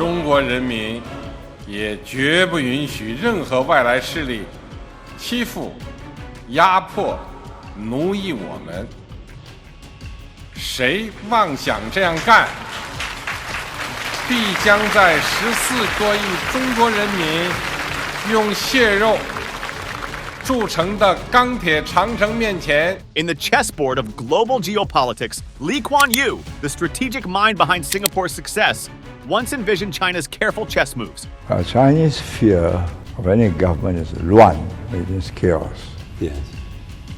中国人民也绝不允许任何外来势力欺负、压迫、奴役我们。谁妄想这样干，必将在14多亿中国人民用血肉铸成的钢铁长城面前。 In the chessboard of global geopolitics, Lee Kuan Yew, the strategic mind behind Singapore's success, once envisioned China's careful chess moves. Chinese fear of any government is luan, it is chaos. Yes.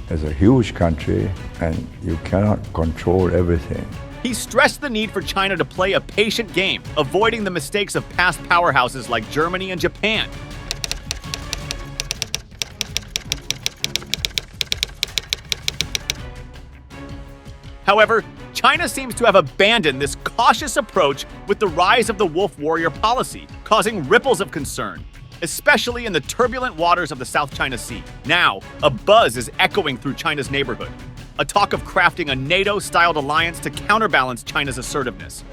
It's a huge country and you cannot control everything. He stressed the need for China to play a patient game, avoiding the mistakes of past powerhouses like Germany and Japan. However, China seems to have abandoned this cautious approach with the rise of the wolf warrior policy, causing ripples of concern, especially in the turbulent waters of the South China Sea. Now, a buzz is echoing through China's neighborhood, a talk of crafting a NATO-styled alliance to counterbalance China's assertiveness.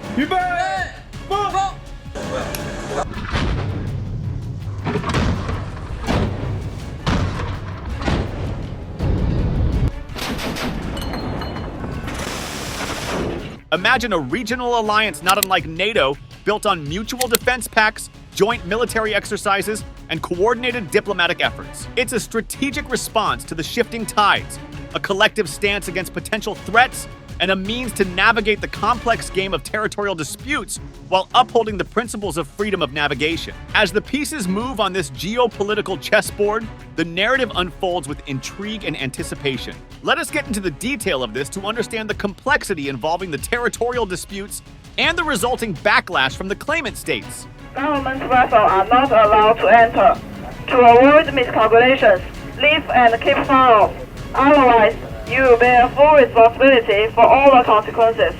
Imagine a regional alliance not unlike NATO, built on mutual defense pacts, joint military exercises, and coordinated diplomatic efforts. It's a strategic response to the shifting tides, a collective stance against potential threats, and a means to navigate the complex game of territorial disputes while upholding the principles of freedom of navigation. As the pieces move on this geopolitical chessboard, the narrative unfolds with intrigue and anticipation. Let us get into the detail of this to understand the complexity involving the territorial disputes and the resulting backlash from the claimant states. Government vessels are not allowed to enter. To avoid miscalculations, leave and keep far off. Otherwise, you will bear full responsibility for all the consequences.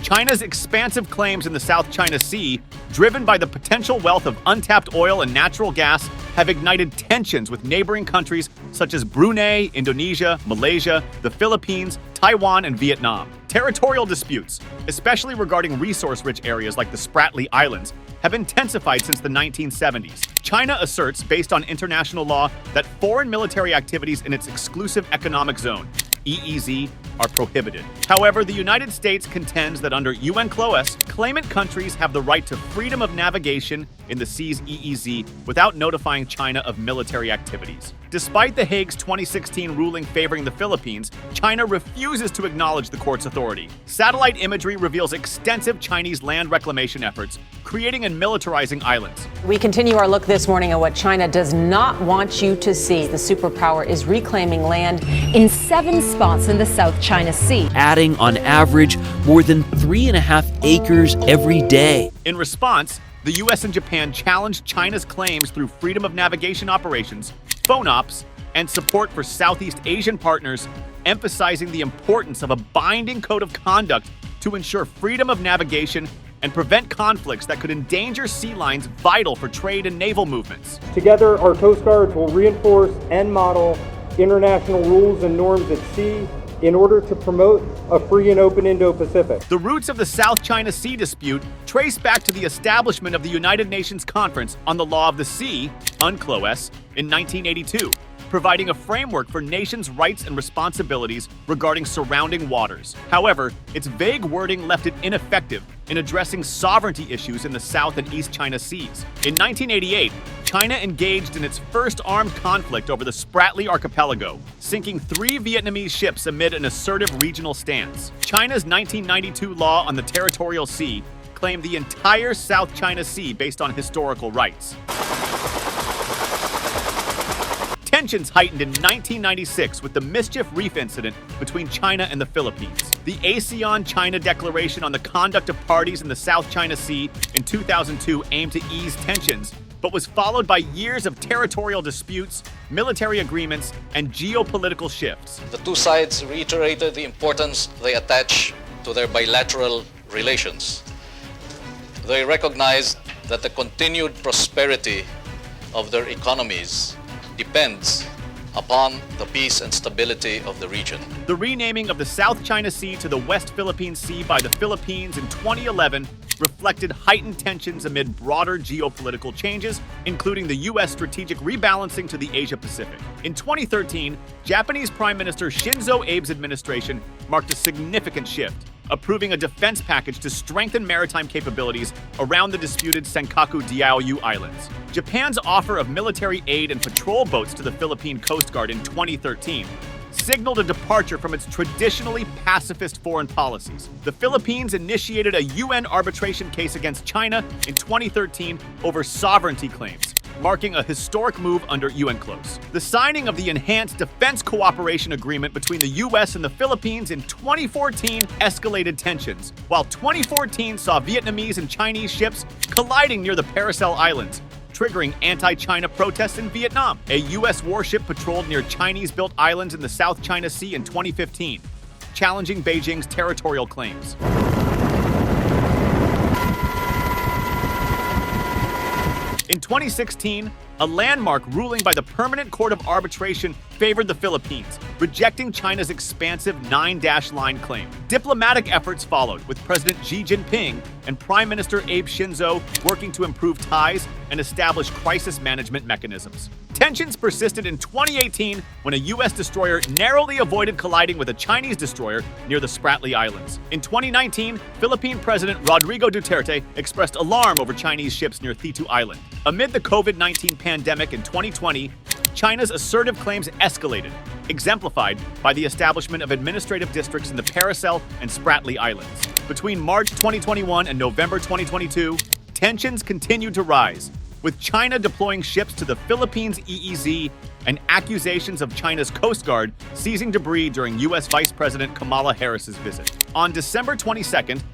China's expansive claims in the South China Sea, driven by the potential wealth of untapped oil and natural gas, have ignited tensions with neighboring countries such as Brunei, Indonesia, Malaysia, the Philippines, Taiwan, and Vietnam. Territorial disputes, especially regarding resource-rich areas like the Spratly Islands, have intensified since the 1970s. China asserts, based on international law, that foreign military activities in its exclusive economic zone, EEZ, are prohibited. However, the United States contends that under UNCLOS, claimant countries have the right to freedom of navigation in the sea's EEZ without notifying China of military activities. Despite The Hague's 2016 ruling favoring the Philippines, China refuses to acknowledge the court's authority. Satellite imagery reveals extensive Chinese land reclamation efforts, creating and militarizing islands. We continue our look this morning at what China does not want you to see. The superpower is reclaiming land in 7 spots in the South China Sea, adding on average more than 3.5 acres every day. In response, the US and Japan challenged China's claims through freedom of navigation operations, phone ops, and support for Southeast Asian partners, emphasizing the importance of a binding code of conduct to ensure freedom of navigation and prevent conflicts that could endanger sea lines vital for trade and naval movements. Together, our Coast Guards will reinforce and model international rules and norms at sea in order to promote a free and open Indo-Pacific. The roots of the South China Sea dispute trace back to the establishment of the United Nations Conference on the Law of the Sea, UNCLOS, in 1982, providing a framework for nations' rights and responsibilities regarding surrounding waters. However, its vague wording left it ineffective in addressing sovereignty issues in the South and East China Seas. In 1988, China engaged in its first armed conflict over the Spratly Archipelago, sinking 3 Vietnamese ships amid an assertive regional stance. China's 1992 law on the territorial sea claimed the entire South China Sea based on historical rights. Tensions heightened in 1996 with the Mischief Reef incident between China and the Philippines. The ASEAN-China Declaration on the Conduct of Parties in the South China Sea in 2002 aimed to ease tensions, but was followed by years of territorial disputes, military agreements, and geopolitical shifts. The two sides reiterated the importance they attach to their bilateral relations. They recognize that the continued prosperity of their economies depends upon the peace and stability of the region. The renaming of the South China Sea to the West Philippine Sea by the Philippines in 2011 reflected heightened tensions amid broader geopolitical changes, including the U.S. strategic rebalancing to the Asia-Pacific. In 2013, Japanese Prime Minister Shinzo Abe's administration marked a significant shift, approving a defense package to strengthen maritime capabilities around the disputed Senkaku-Diaoyu Islands. Japan's offer of military aid and patrol boats to the Philippine Coast Guard in 2013 signaled a departure from its traditionally pacifist foreign policies. The Philippines initiated a UN arbitration case against China in 2013 over sovereignty claims, marking a historic move under UN close. The signing of the Enhanced Defense Cooperation Agreement between the U.S. and the Philippines in 2014 escalated tensions, while 2014 saw Vietnamese and Chinese ships colliding near the Paracel Islands, triggering anti-China protests in Vietnam. A U.S. warship patrolled near Chinese-built islands in the South China Sea in 2015, challenging Beijing's territorial claims. In 2016, a landmark ruling by the Permanent Court of Arbitration favored the Philippines, rejecting China's expansive 9-line claim. Diplomatic efforts followed, with President Xi Jinping and Prime Minister Abe Shinzo working to improve ties and establish crisis management mechanisms. Tensions persisted in 2018 when a U.S. destroyer narrowly avoided colliding with a Chinese destroyer near the Spratly Islands. In 2019, Philippine President Rodrigo Duterte expressed alarm over Chinese ships near Thitu Island. Amid the COVID-19 pandemic in 2020, China's assertive claims escalated, exemplified by the establishment of administrative districts in the Paracel and Spratly Islands. Between March 2021 and November 2022, tensions continued to rise, with China deploying ships to the Philippines EEZ and accusations of China's Coast Guard seizing debris during U.S. Vice President Kamala Harris's visit. On December 22,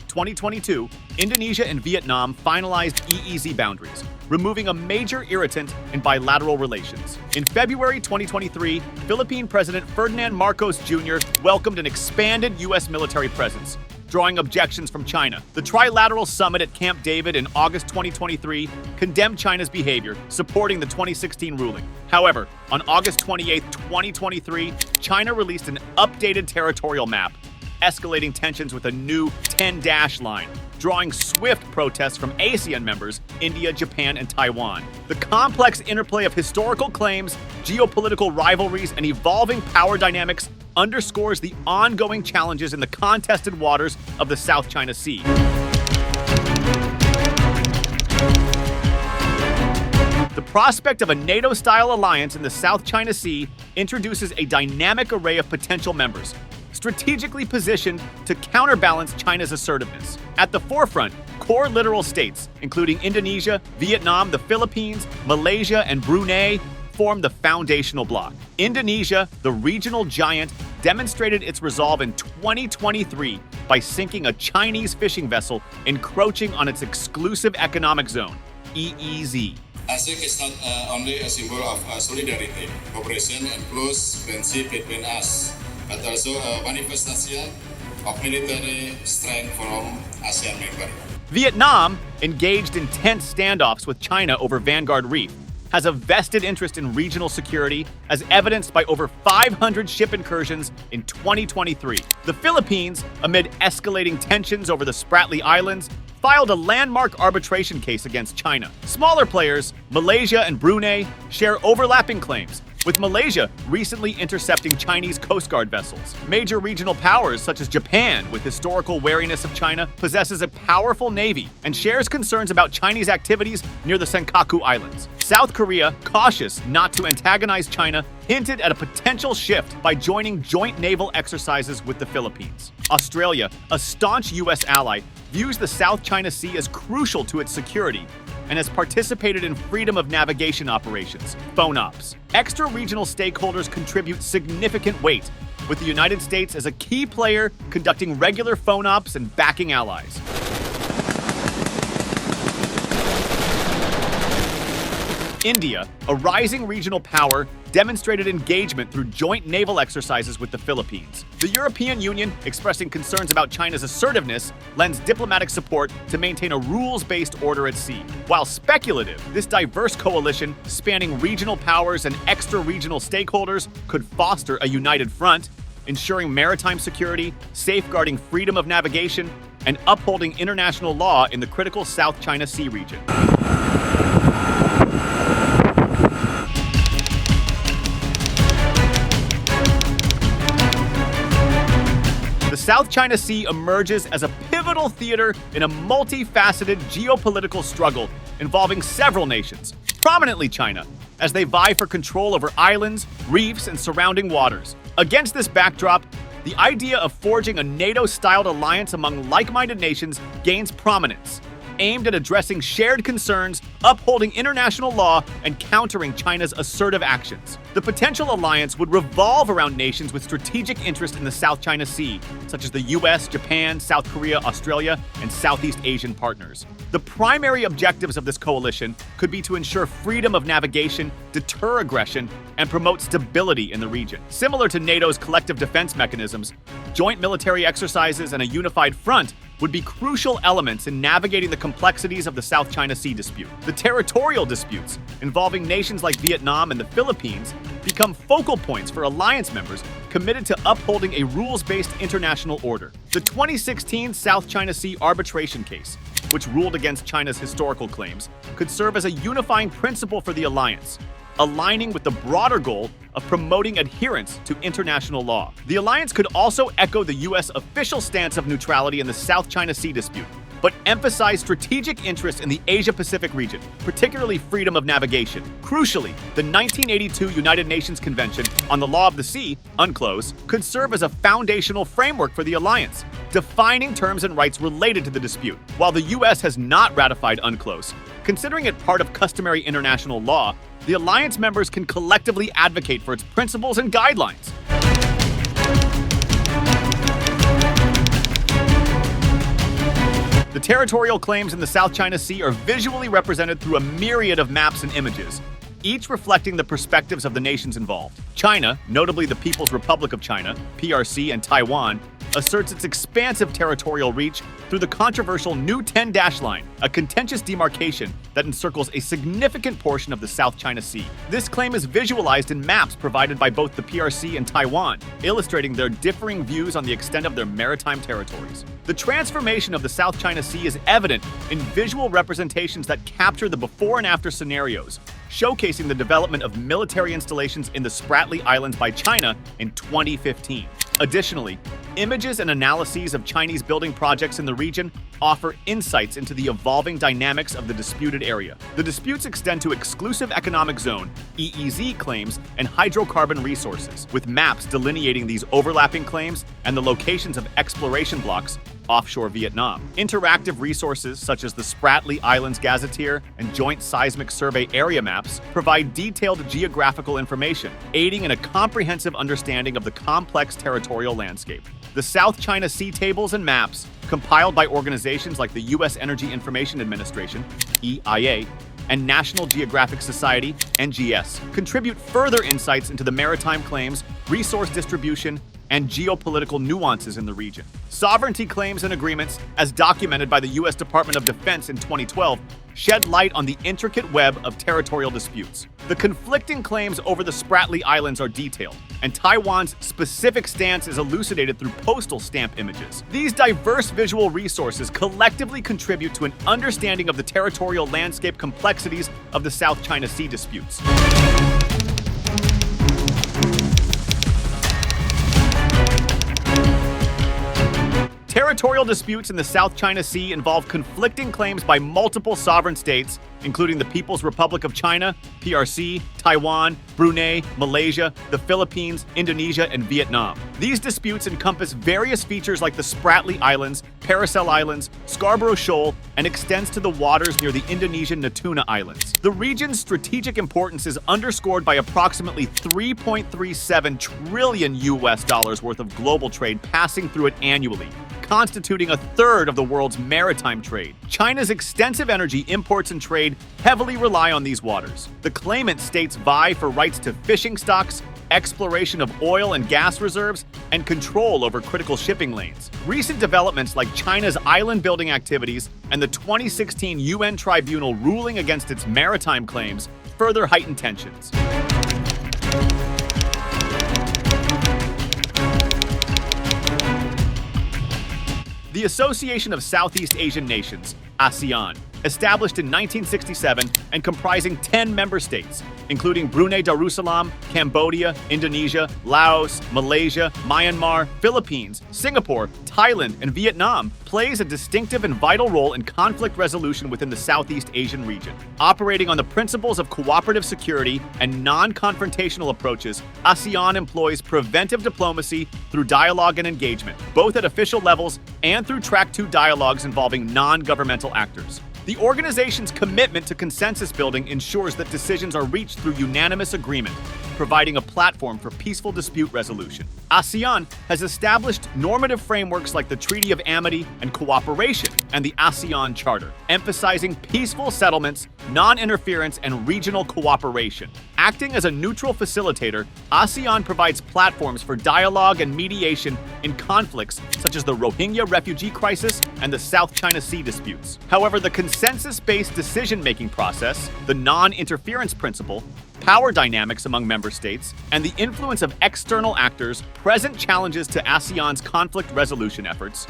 2022, Indonesia and Vietnam finalized EEZ boundaries, removing a major irritant in bilateral relations. In February 2023, Philippine President Ferdinand Marcos Jr. welcomed an expanded U.S. military presence, drawing objections from China. The Trilateral Summit at Camp David in August 2023 condemned China's behavior, supporting the 2016 ruling. However, on August 28, 2023, China released an updated territorial map, escalating tensions with a new 10-line, drawing swift protests from ASEAN members, India, Japan, and Taiwan. The complex interplay of historical claims, geopolitical rivalries, and evolving power dynamics underscores the ongoing challenges in the contested waters of the South China Sea. The prospect of a NATO-style alliance in the South China Sea introduces a dynamic array of potential members, strategically positioned to counterbalance China's assertiveness. At the forefront, core littoral states, including Indonesia, Vietnam, the Philippines, Malaysia, and Brunei, form the foundational bloc. Indonesia, the regional giant, demonstrated its resolve in 2023 by sinking a Chinese fishing vessel encroaching on its exclusive economic zone, EEZ. ASEAN is not only a symbol of solidarity, cooperation, and close friendship between us, but also a manifestation of military strength from ASEAN members. Vietnam, engaged in tense standoffs with China over Vanguard Reef, has a vested interest in regional security, as evidenced by over 500 ship incursions in 2023. The Philippines, amid escalating tensions over the Spratly Islands, filed a landmark arbitration case against China. Smaller players, Malaysia and Brunei, share overlapping claims, with Malaysia recently intercepting Chinese Coast Guard vessels. Major regional powers such as Japan, with historical wariness of China, possesses a powerful navy and shares concerns about Chinese activities near the Senkaku Islands. South Korea, cautious not to antagonize China, hinted at a potential shift by joining joint naval exercises with the Philippines. Australia, a staunch U.S. ally, views the South China Sea as crucial to its security and has participated in freedom of navigation operations, FONOPs. Extra-regional stakeholders contribute significant weight, with the United States as a key player conducting regular FONOPs and backing allies. India, a rising regional power, demonstrated engagement through joint naval exercises with the Philippines. The European Union, expressing concerns about China's assertiveness, lends diplomatic support to maintain a rules-based order at sea. While speculative, this diverse coalition, spanning regional powers and extra-regional stakeholders, could foster a united front, ensuring maritime security, safeguarding freedom of navigation, and upholding international law in the critical South China Sea region. The South China Sea emerges as a pivotal theater in a multifaceted geopolitical struggle involving several nations, prominently China, as they vie for control over islands, reefs, and surrounding waters. Against this backdrop, the idea of forging a NATO-styled alliance among like-minded nations gains prominence, aimed at addressing shared concerns, upholding international law, and countering China's assertive actions. The potential alliance would revolve around nations with strategic interest in the South China Sea, such as the US, Japan, South Korea, Australia, and Southeast Asian partners. The primary objectives of this coalition could be to ensure freedom of navigation, deter aggression, and promote stability in the region. Similar to NATO's collective defense mechanisms, joint military exercises and a unified front would be crucial elements in navigating the complexities of the South China Sea dispute. The territorial disputes involving nations like Vietnam and the Philippines become focal points for alliance members committed to upholding a rules-based international order. The 2016 South China Sea arbitration case, which ruled against China's historical claims, could serve as a unifying principle for the alliance, aligning with the broader goal of promoting adherence to international law. The alliance could also echo the U.S. official stance of neutrality in the South China Sea dispute, but emphasize strategic interest in the Asia-Pacific region, particularly freedom of navigation. Crucially, the 1982 United Nations Convention on the Law of the Sea, UNCLOS, could serve as a foundational framework for the alliance, defining terms and rights related to the dispute. While the U.S. has not ratified UNCLOS, considering it part of customary international law, the alliance members can collectively advocate for its principles and guidelines. The territorial claims in the South China Sea are visually represented through a myriad of maps and images, each reflecting the perspectives of the nations involved. China, notably the People's Republic of China, PRC, and Taiwan, asserts its expansive territorial reach through the controversial New 10-Dash Line, a contentious demarcation that encircles a significant portion of the South China Sea. This claim is visualized in maps provided by both the PRC and Taiwan, illustrating their differing views on the extent of their maritime territories. The transformation of the South China Sea is evident in visual representations that capture the before and after scenarios, showcasing the development of military installations in the Spratly Islands by China in 2015. Additionally, images and analyses of Chinese building projects in the region offer insights into the evolving dynamics of the disputed area. The disputes extend to exclusive economic zone, EEZ claims, and hydrocarbon resources, with maps delineating these overlapping claims and the locations of exploration blocks offshore Vietnam. Interactive resources such as the Spratly Islands Gazetteer and Joint Seismic Survey area maps provide detailed geographical information, aiding in a comprehensive understanding of the complex territorial landscape. The South China Sea tables and maps, compiled by organizations like the U.S. Energy Information Administration, EIA, and National Geographic Society, NGS, contribute further insights into the maritime claims, resource distribution, and geopolitical nuances in the region. Sovereignty claims and agreements, as documented by the U.S. Department of Defense in 2012, shed light on the intricate web of territorial disputes. The conflicting claims over the Spratly Islands are detailed, and Taiwan's specific stance is elucidated through postal stamp images. These diverse visual resources collectively contribute to an understanding of the territorial landscape complexities of the South China Sea disputes. Territorial disputes in the South China Sea involve conflicting claims by multiple sovereign states, including the People's Republic of China, PRC, Taiwan, Brunei, Malaysia, the Philippines, Indonesia, and Vietnam. These disputes encompass various features like the Spratly Islands, Paracel Islands, Scarborough Shoal, and extends to the waters near the Indonesian Natuna Islands. The region's strategic importance is underscored by approximately $3.37 trillion worth of global trade passing through it annually, constituting a third of the world's maritime trade. China's extensive energy imports and trade trade heavily rely on these waters. The claimant states vie for rights to fishing stocks, exploration of oil and gas reserves, and control over critical shipping lanes. Recent developments like China's island-building activities and the 2016 UN tribunal ruling against its maritime claims further heighten tensions. The Association of Southeast Asian Nations, ASEAN, established in 1967 and comprising 10 member states, including Brunei Darussalam, Cambodia, Indonesia, Laos, Malaysia, Myanmar, Philippines, Singapore, Thailand, and Vietnam, plays a distinctive and vital role in conflict resolution within the Southeast Asian region. Operating on the principles of cooperative security and non-confrontational approaches, ASEAN employs preventive diplomacy through dialogue and engagement, both at official levels and through Track 2 dialogues involving non-governmental actors. The organization's commitment to consensus building ensures that decisions are reached through unanimous agreement, providing a platform for peaceful dispute resolution. ASEAN has established normative frameworks like the Treaty of Amity and Cooperation and the ASEAN Charter, emphasizing peaceful settlements, non-interference, and regional cooperation. Acting as a neutral facilitator, ASEAN provides platforms for dialogue and mediation in conflicts such as the Rohingya refugee crisis and the South China Sea disputes. However, the consensus-based decision-making process, the non-interference principle, power dynamics among member states, and the influence of external actors present challenges to ASEAN's conflict resolution efforts.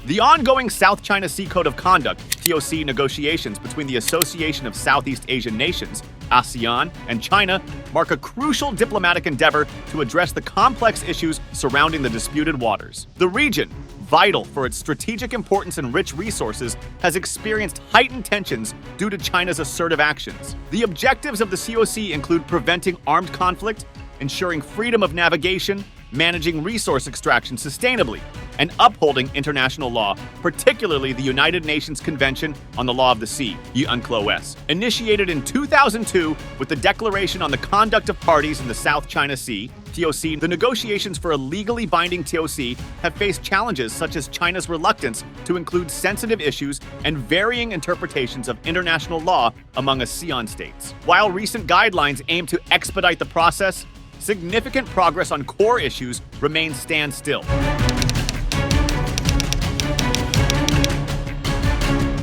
The ongoing South China Sea Code of Conduct (TOC) negotiations between the Association of Southeast Asian Nations, ASEAN, and China mark a crucial diplomatic endeavor to address the complex issues surrounding the disputed waters. The region, vital for its strategic importance and rich resources, has experienced heightened tensions due to China's assertive actions. The objectives of the COC include preventing armed conflict, ensuring freedom of navigation, managing resource extraction sustainably, and upholding international law, particularly the United Nations Convention on the Law of the Sea, UNCLOS. Initiated in 2002 with the Declaration on the Conduct of Parties in the South China Sea, TOC, the negotiations for a legally binding TOC have faced challenges such as China's reluctance to include sensitive issues and varying interpretations of international law among ASEAN states. While recent guidelines aim to expedite the process, significant progress on core issues remains standstill.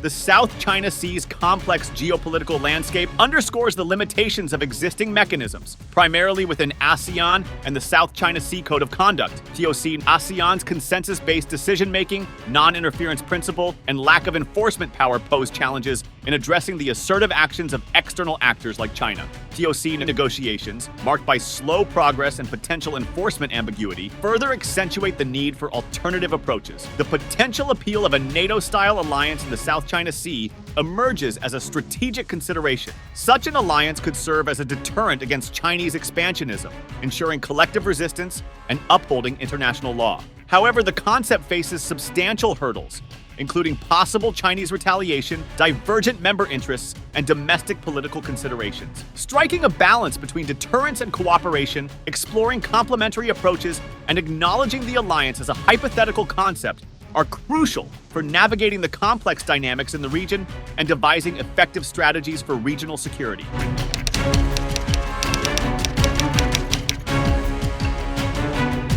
The South China Sea's complex geopolitical landscape underscores the limitations of existing mechanisms, primarily within ASEAN and the South China Sea Code of Conduct. TOC, ASEAN's consensus-based decision-making, non-interference principle, and lack of enforcement power pose challenges in addressing the assertive actions of external actors like China. TOC negotiations, marked by slow progress and potential enforcement ambiguity, further accentuate the need for alternative approaches. The potential appeal of a NATO-style alliance in the South China Sea emerges as a strategic consideration. Such an alliance could serve as a deterrent against Chinese expansionism, ensuring collective resistance and upholding international law. However, the concept faces substantial hurdles, including possible Chinese retaliation, divergent member interests, and domestic political considerations. Striking a balance between deterrence and cooperation, exploring complementary approaches, and acknowledging the alliance as a hypothetical concept are crucial for navigating the complex dynamics in the region and devising effective strategies for regional security.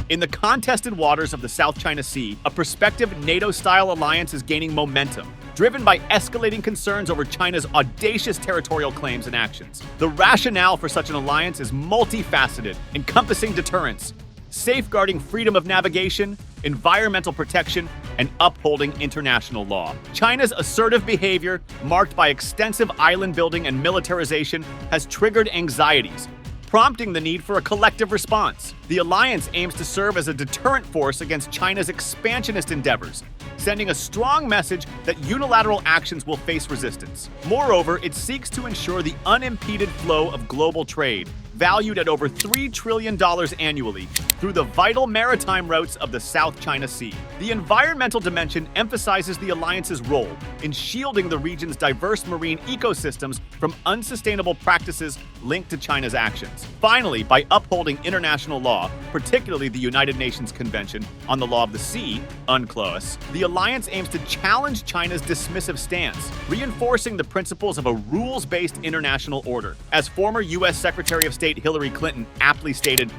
In the contested waters of the South China Sea, a prospective NATO-style alliance is gaining momentum, driven by escalating concerns over China's audacious territorial claims and actions. The rationale for such an alliance is multifaceted, encompassing deterrence, safeguarding freedom of navigation, environmental protection, and upholding international law. China's assertive behavior, marked by extensive island building and militarization, has triggered anxieties, prompting the need for a collective response. The alliance aims to serve as a deterrent force against China's expansionist endeavors, sending a strong message that unilateral actions will face resistance. Moreover, it seeks to ensure the unimpeded flow of global trade, valued at over $3 trillion annually, through the vital maritime routes of the South China Sea. The environmental dimension emphasizes the alliance's role in shielding the region's diverse marine ecosystems from unsustainable practices linked to China's actions. Finally, by upholding international law, particularly the United Nations Convention on the Law of the Sea, UNCLOS, the alliance aims to challenge China's dismissive stance, reinforcing the principles of a rules-based international order. As former U.S. Secretary of State Hillary Clinton aptly stated,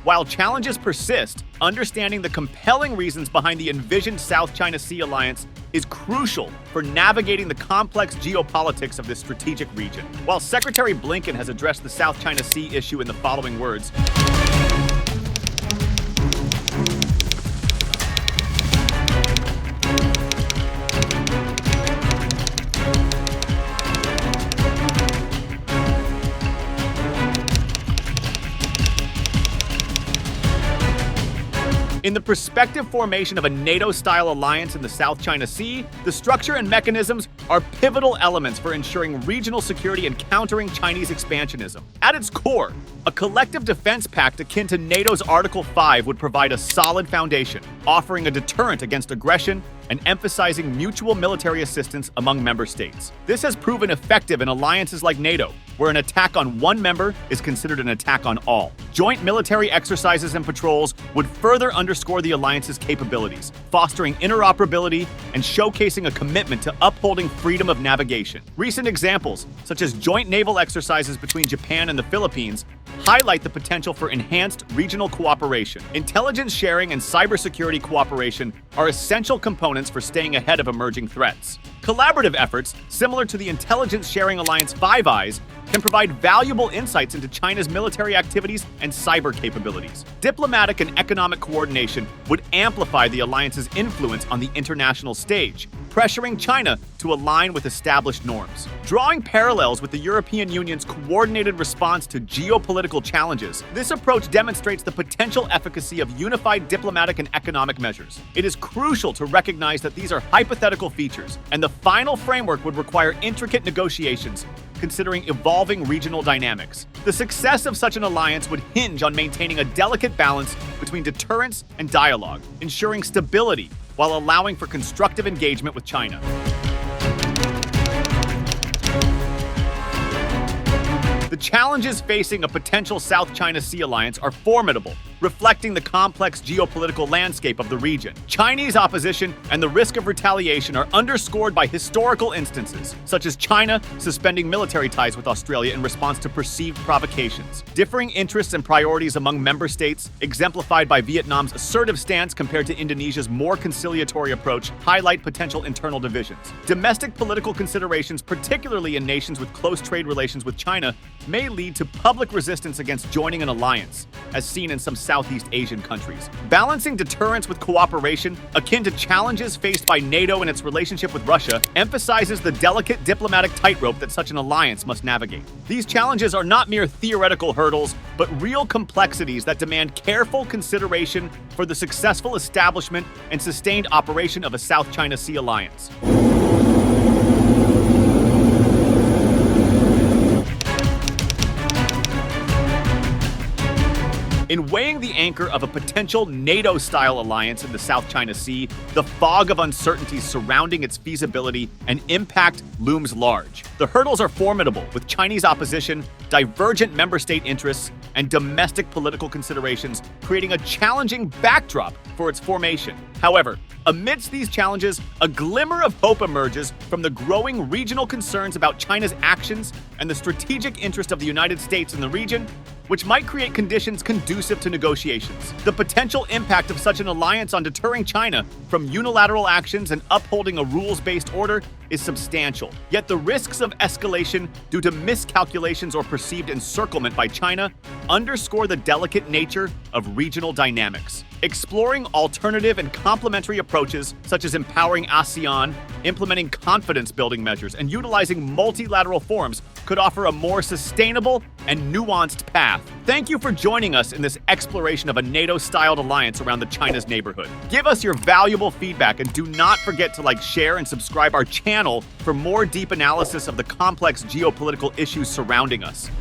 while challenges persist, understanding the compelling reasons behind the envisioned South China Sea alliance is crucial for navigating the complex geopolitics of this strategic region. While Secretary Blinken has addressed the South China Sea issue in the following words, in the prospective formation of a NATO-style alliance in the South China Sea, the structure and mechanisms are pivotal elements for ensuring regional security and countering Chinese expansionism. At its core, a collective defense pact akin to NATO's Article 5 would provide a solid foundation, offering a deterrent against aggression and emphasizing mutual military assistance among member states. This has proven effective in alliances like NATO, where an attack on one member is considered an attack on all. Joint military exercises and patrols would further underscore the alliance's capabilities, fostering interoperability and showcasing a commitment to upholding freedom of navigation. Recent examples, such as joint naval exercises between Japan and the Philippines, highlight the potential for enhanced regional cooperation. Intelligence sharing and cybersecurity cooperation are essential components for staying ahead of emerging threats. Collaborative efforts, similar to the intelligence sharing alliance Five Eyes, can provide valuable insights into China's military activities and cyber capabilities. Diplomatic and economic coordination would amplify the alliance's influence on the international stage, pressuring China to align with established norms. Drawing parallels with the European Union's coordinated response to geopolitical challenges, this approach demonstrates the potential efficacy of unified diplomatic and economic measures. It is crucial to recognize that these are hypothetical features, and the final framework would require intricate negotiations, considering evolving regional dynamics. The success of such an alliance would hinge on maintaining a delicate balance between deterrence and dialogue, ensuring stability while allowing for constructive engagement with China. The challenges facing a potential South China Sea alliance are formidable, reflecting the complex geopolitical landscape of the region. Chinese opposition and the risk of retaliation are underscored by historical instances, such as China suspending military ties with Australia in response to perceived provocations. Differing interests and priorities among member states, exemplified by Vietnam's assertive stance compared to Indonesia's more conciliatory approach, highlight potential internal divisions. Domestic political considerations, particularly in nations with close trade relations with China, may lead to public resistance against joining an alliance, as seen in some Southeast Asian countries. Balancing deterrence with cooperation, akin to challenges faced by NATO in its relationship with Russia, emphasizes the delicate diplomatic tightrope that such an alliance must navigate. These challenges are not mere theoretical hurdles, but real complexities that demand careful consideration for the successful establishment and sustained operation of a South China Sea alliance. In weighing the anchor of a potential NATO-style alliance in the South China Sea, the fog of uncertainties surrounding its feasibility and impact looms large. The hurdles are formidable, with Chinese opposition, divergent member state interests, and domestic political considerations creating a challenging backdrop for its formation. However, amidst these challenges, a glimmer of hope emerges from the growing regional concerns about China's actions and the strategic interest of the United States in the region, which might create conditions conducive to negotiations. The potential impact of such an alliance on deterring China from unilateral actions and upholding a rules-based order is substantial. Yet the risks of escalation due to miscalculations or perceived encirclement by China underscore the delicate nature of regional dynamics. Exploring alternative and complementary approaches, such as empowering ASEAN, implementing confidence-building measures, and utilizing multilateral forums, could offer a more sustainable and nuanced path. Thank you for joining us in this exploration of a NATO-styled alliance around the China's neighborhood. Give us your valuable feedback and do not forget to like, share, and subscribe our channel for more deep analysis of the complex geopolitical issues surrounding us.